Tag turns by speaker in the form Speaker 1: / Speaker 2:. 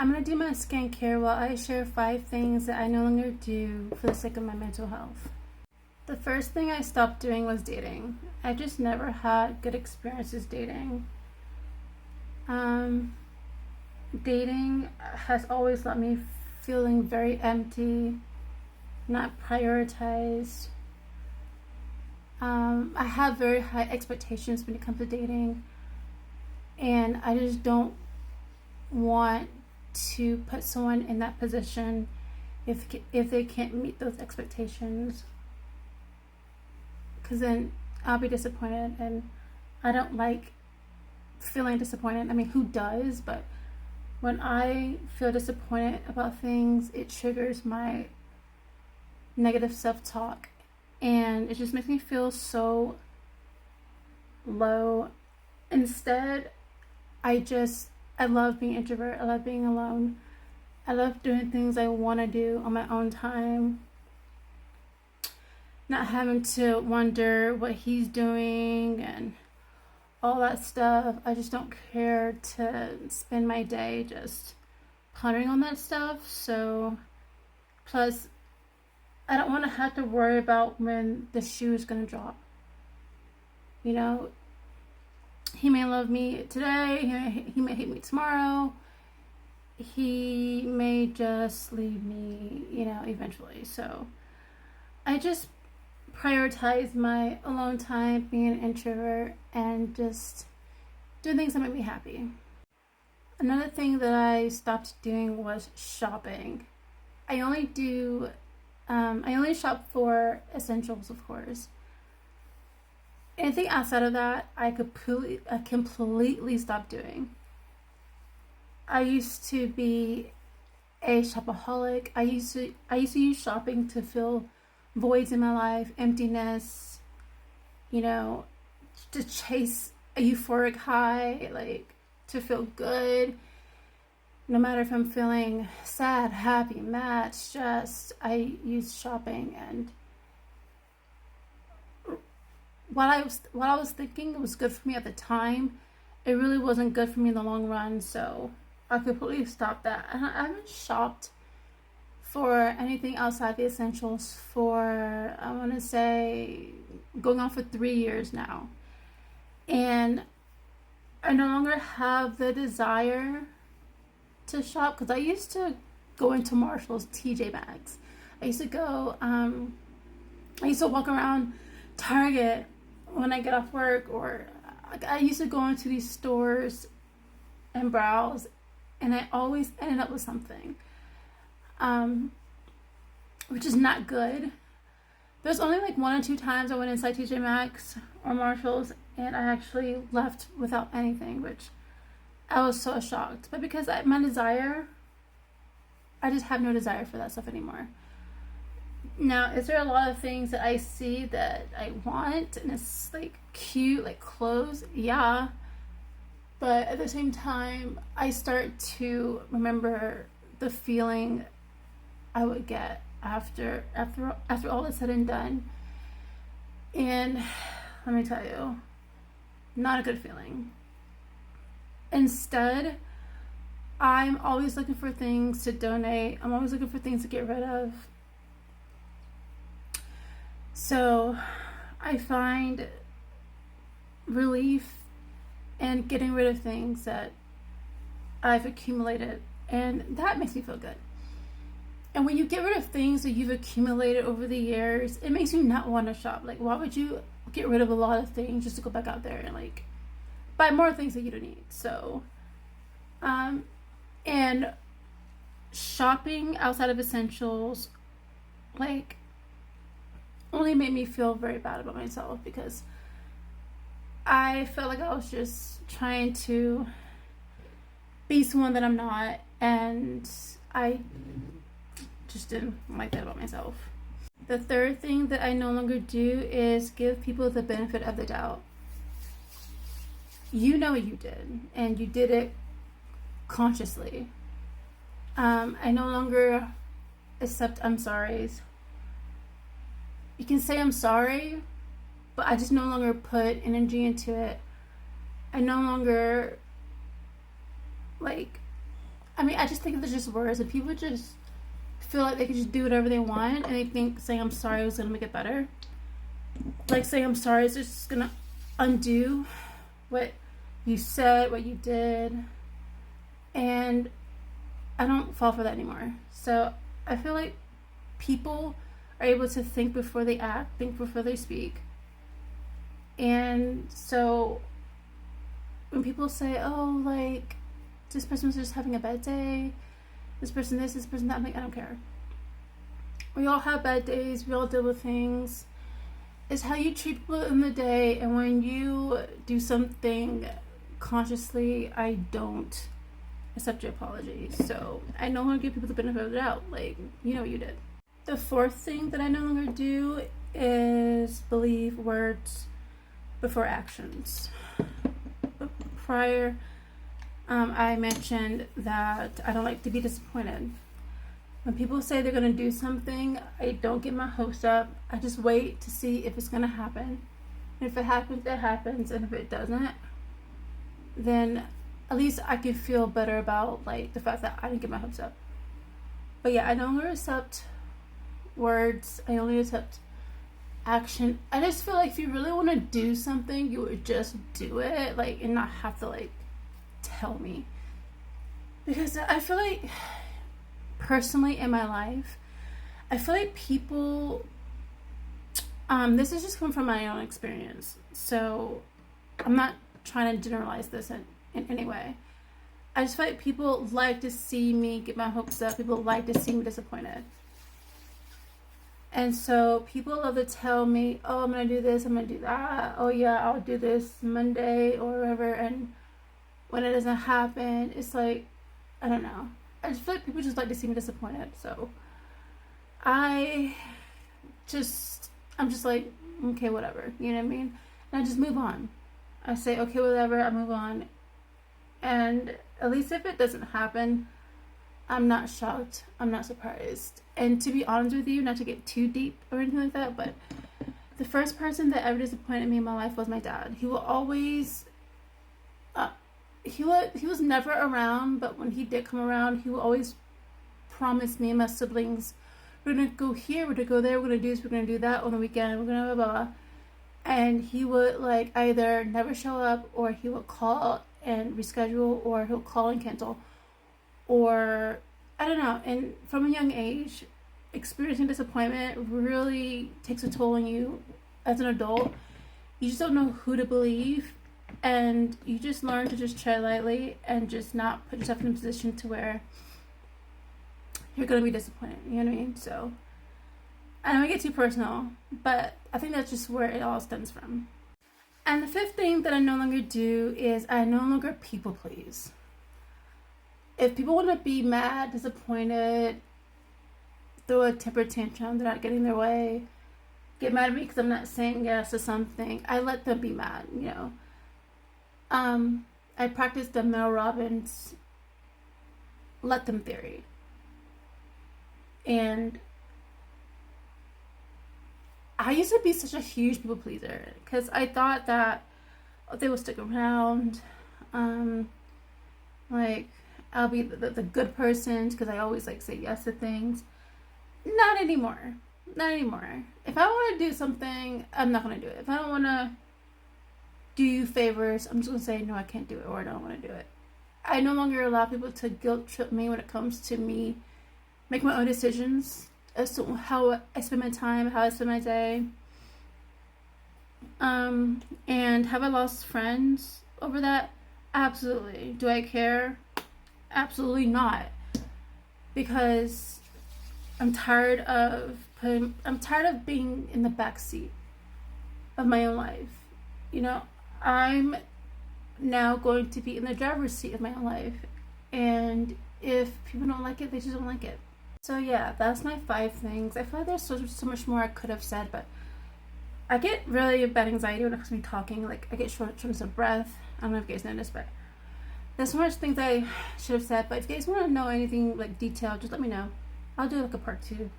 Speaker 1: I'm gonna do my skincare while I share 5 things that I no longer do for the sake of my mental health. The first thing I stopped doing was dating. I just never had good experiences dating. Um, Dating has always left me feeling very empty, not prioritized. I have very high expectations when it comes to dating, and I just don't want to put someone in that position if they can't meet those expectations, because then I'll be disappointed, and I don't like feeling disappointed. I mean, who does? But when I feel disappointed about things, it triggers my negative self-talk, and it just makes me feel so low. Instead, I love being introvert. I love being alone. I love doing things I want to do on my own time, not having to wonder what he's doing and all that stuff. I just don't care to spend my day just pondering on that stuff. So, plus, I don't want to have to worry about when the shoe is going to drop. You know, he may love me today, he may hate me tomorrow, he may just leave me, eventually. So I just prioritize my alone time, being an introvert, and just doing things that make me happy. Another thing that I stopped doing was shopping. I only do, I only shop for essentials, of course. Anything outside of that, I completely stopped doing. I used to be a shopaholic. I used to use shopping to fill voids in my life, emptiness, to chase a euphoric high, like to feel good. No matter if I'm feeling sad, happy, mad, stressed, I use shopping. And what I was thinking was good for me at the time, it really wasn't good for me in the long run. So I completely stopped that. And I haven't shopped for anything outside the essentials for, I want to say, going on for 3 years now. And I no longer have the desire to shop, because I used to go into Marshall's, TJ Maxx. I used to go, I used to walk around Target when I get off work, or I used to go into these stores and browse, and I always ended up with something, which is not good. There's only like 1 or 2 times I went inside TJ Maxx or Marshall's and I actually left without anything, which I was so shocked. But because I just have no desire for that stuff anymore. Now, is there a lot of things that I see that I want and it's like cute, like clothes? Yeah. But at the same time, I start to remember the feeling I would get after all is said and done. And let me tell you, not a good feeling. Instead, I'm always looking for things to donate. I'm always looking for things to get rid of. So I find relief in getting rid of things that I've accumulated, and that makes me feel good. And when you get rid of things that you've accumulated over the years, it makes you not want to shop. Like, why would you get rid of a lot of things just to go back out there and like buy more things that you don't need? So, and shopping outside of essentials, like, only made me feel very bad about myself, because I felt like I was just trying to be someone that I'm not, and I just didn't like that about myself. The third thing that I no longer do is give people the benefit of the doubt. You know you did, and you did it consciously. I no longer accept I'm sorries. You can say I'm sorry, but I just no longer put energy into it. I no longer, like, I mean, I just think they're just words, and people just feel like they can just do whatever they want, and they think saying I'm sorry is gonna make it better. Like saying I'm sorry is just gonna undo what you said, what you did, and I don't fall for that anymore. So I feel like people are able to think before they act, think before they speak. And so when people say, oh, like, this person's just having a bad day, this person this person that, I'm like, I don't care. We all have bad days, we all deal with things. It's how you treat people in the day, and when you do something consciously, I don't accept your apology. So I no longer give people the benefit of the doubt. Like, you know what you did. The fourth thing that I no longer do is believe words before actions. Prior, I mentioned that I don't like to be disappointed. When people say they're going to do something, I don't get my hopes up. I just wait to see if it's going to happen. And if it happens, it happens. And if it doesn't, then at least I can feel better about like the fact that I didn't get my hopes up. But yeah, I no longer accept words. I only accept action. I just feel like if you really want to do something, you would just do it, like, and not have to like tell me. Because I feel like personally in my life, I feel like people this is just coming from my own experience, so I'm not trying to generalize this in any way. I just feel like people like to see me get my hopes up. People like to see me disappointed. And so people love to tell me, oh, I'm going to do this, I'm going to do that. Oh, yeah, I'll do this Monday or whatever. And when it doesn't happen, it's like, I don't know. I just feel like people just like to see me disappointed. So I'm just like, okay, whatever. You know what I mean? And I just move on. I say, okay, whatever, I move on. And at least if it doesn't happen, I'm not shocked. I'm not surprised. And to be honest with you, not to get too deep or anything like that, but the first person that ever disappointed me in my life was my dad. He will always, he was never around, but when he did come around, he would always promise me and my siblings, we're going to go here, we're going to go there, we're going to do this, we're going to do that on the weekend, we're going to blah, blah, blah. And he would like either never show up, or he would call and reschedule, or he'll call and cancel, or I don't know. And from a young age, experiencing disappointment really takes a toll on you as an adult. You just don't know who to believe, and you just learn to just tread lightly and just not put yourself in a position to where you're going to be disappointed. You know what I mean? So I don't get too personal, but I think that's just where it all stems from. And the fifth thing that I no longer do is I no longer people please. If people want to be mad, disappointed, throw a temper tantrum, they're not getting their way, get mad at me because I'm not saying yes to something, I let them be mad, you know. I practice the Mel Robbins let them theory. And I used to be such a huge people pleaser because I thought that they would stick around. Like, I'll be the good person because I always like say yes to things. Not anymore. Not anymore. If I want to do something, I'm not going to do it. If I don't want to do you favors, I'm just going to say, no, I can't do it, or I don't want to do it. I no longer allow people to guilt trip me when it comes to me making my own decisions as to how I spend my time, how I spend my day. And have I lost friends over that? Absolutely. Do I care? Absolutely not. Because I'm tired of being in the back seat of my own life. You know, I'm now going to be in the driver's seat of my own life. And if people don't like it, they just don't like it. So yeah, that's my 5 things. I feel like there's so much more I could have said, but I get really bad anxiety when it comes to me talking. Like, I get shortness of breath. I don't know if you guys noticed, but there's so much things I should have said. But if you guys want to know anything like detailed, just let me know. I'll do like a part 2.